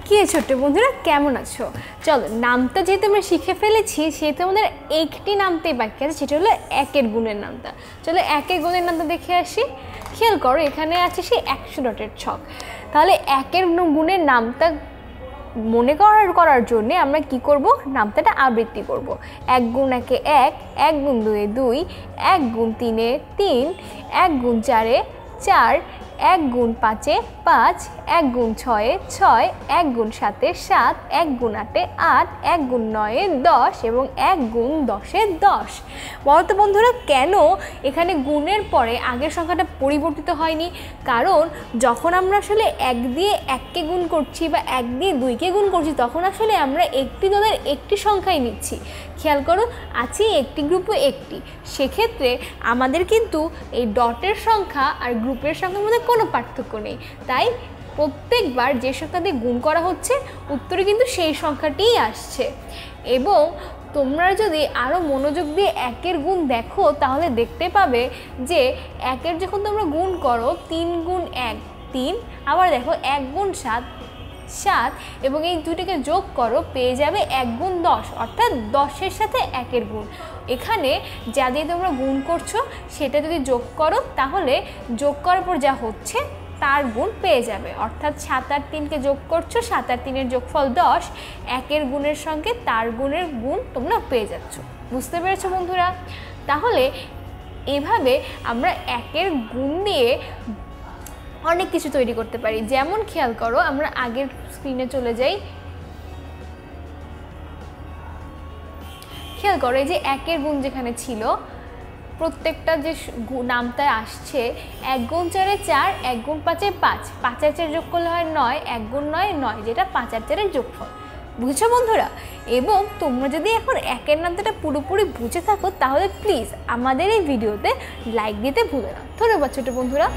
কি ছোট্ট বন্ধুরা কেমন আছো? চলো নামটা যেহেতু আমরা শিখে ফেলেছি সেহেতু আমাদের একটি নামতেই বাকি আছে, সেটা হলো একের গুণের নামটা। চলো একের গুণের নামটা দেখে আসি। খেয়াল করো এখানে আছে সেই 100 ডটের ছক। তাহলে একের গুণের নামটা মনে করার জন্য আমরা কি করব, নামটাটা আবৃত্তি করব। 1 গুণ 1 এ 1, 1 গুণ 2 এ 2, 1 গুণ 3 এ 3, 1 গুণ 4 এ 4, 1 গুণ 5 এ 5, 1 গুণ 6 এ 6, 1 গুণ 7 এ 7, 1 গুণ 8 এ 8, 1 গুণ 9 এ 10 এবং 1 গুণ 10 এ 10। বলতো বন্ধুরা কেন এখানে গুণের পরে আগের সংখ্যাটা পরিবর্তিত হয়নি? কারণ যখন আমরা আসলে 1 দিয়ে 1কে গুণ করছি বা 1 দিয়ে 2কে গুণ করছি তখন আসলে আমরা একটি দলের একটি সংখ্যাই নিচ্ছি। খেয়াল করো আছে একটি গ্রুপে একটি, সেক্ষেত্রে আমাদের কিন্তু এই ডটের সংখ্যা আর গ্রুপের সংখ্যার মধ্যে কোনো পার্থক্য নেই। তাই প্রত্যেকবার যে সংখ্যা দিয়ে গুণ করা হচ্ছে উত্তরে কিন্তু সেই সংখ্যাটিই আসছে। এবং তোমরা যদি আরও মনোযোগ দিয়ে একের গুণ দেখো তাহলে দেখতে পাবে যে একের যখন তোমরা গুণ করো 3 গুণ 1 3, আবার দেখো 1 গুণ 7 7 এবং এই দুটোকে যোগ করো পেয়ে যাবে 1 গুণ 10, অর্থাৎ 10-এর সাথে 1-এর গুণ। এখানে যা দিয়ে তোমরা গুণ করছো সেটা যদি যোগ করো তাহলে যোগ করার পর যা হচ্ছে তার গুণ পেয়ে যাবে, অর্থাৎ 7 আর 3কে যোগ করছো, 7 আর 3-এর যোগফল 10, 1-এর গুণের সঙ্গে তার গুণের গুণ তোমরা পেয়ে যাচ্ছ। বুঝতে পেরেছো বন্ধুরা? তাহলে এভাবে আমরা একের গুণ দিয়ে অনেক কিছু তৈরি করতে পারি। যেমন খেয়াল করো আমরা আগের স্ক্রিনে চলে যাই। খেয়াল করো এই যে একের গুণ যেখানে ছিল প্রত্যেকটা যে নামটায় আসছে 1 গুণ 4 এ 4, 1 গুণ 5 এ 5, 5 আর 4 যোগ করলে হয় 9, 1 গুণ 9 9, যেটা 5 আর 4-এর যোগফল। বুঝছো বন্ধুরা? এবং তোমরা যদি এখন একের নামটা পুরোপুরি বুঝে থাকো তাহলে প্লিজ আমাদের এই ভিডিওতে লাইক দিতে ভুলো না। ধন্যবাদ ছোট বন্ধুরা।